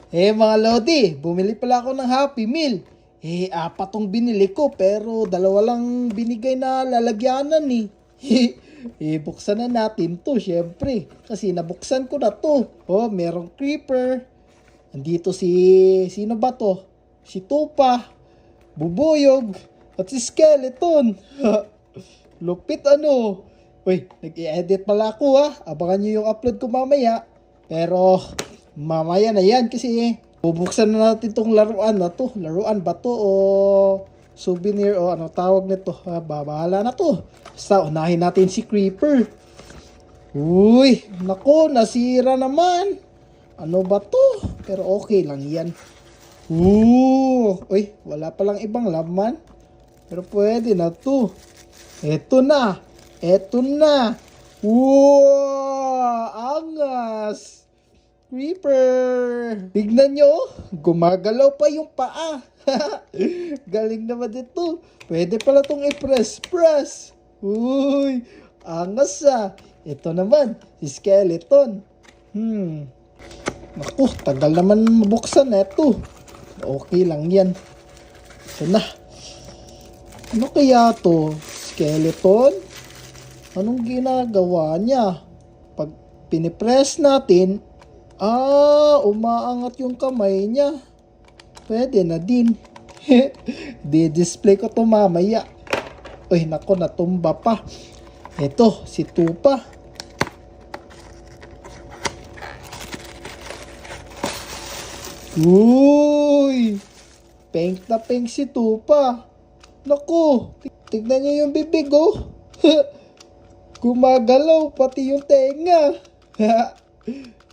Mga Lodi, bumili pala ako ng Happy Meal. Apat tong binili ko pero dalawa lang binigay na lalagyanan eh. Buksan na natin to syempre. Kasi nabuksan ko na to. Oh, merong creeper. Andito sino ba to? Si Tupa, Bubuyog, at si Skeleton. Lupit ano. Uy, nag-i-edit pala ako ha. Abangan nyo yung upload ko mamaya. Pero mamaya na yan kasi bubuksan na natin tong laruan na to. Laruan ba to o souvenir o ano tawag nito? Babahala na to. Basta unahin natin si Creeper. Uy, nako, nasira naman. Ano ba to? Pero okay lang yan. Uy, wala palang ibang laman. Pero pwede na to. Eto na. Eto na. Wow, angas. Creeper! Tignan nyo, gumagalaw pa yung paa. Galing naman dito. Pwede pala tong i-press. Uy, angas ah. Ito naman, si Skeleton. Naku, tagal naman mabuksan ito. Okay lang yan. Ito na. Ano kaya to? Skeleton? Anong ginagawa niya? Pag pinipress natin, umaangat yung kamay niya. Pwede na din. Di-display ko to mamaya. Uy, nako, natumba pa. Ito, si Tupa. Uy! Pink na pink si Tupa. Naku, tignan niyo yung bibig oh. Gumagalaw, pati yung tenga.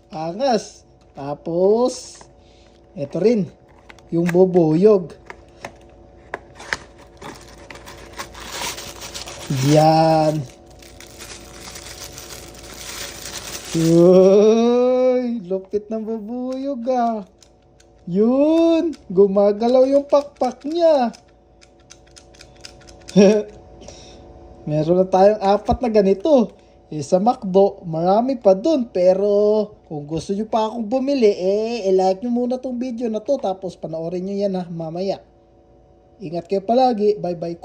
Angas. Tapos, eto rin, yung bubuyog. Yan. Uy, lupit ng bubuyog ah. Yun, gumagalaw yung pakpak niya. Meron na tayong apat na ganito. Sa McDo, marami pa dun. Pero kung gusto nyo pa akong bumili, i-like nyo muna tong video na to. Tapos panoorin nyo yan mamaya. Ingat kayo palagi. Bye bye.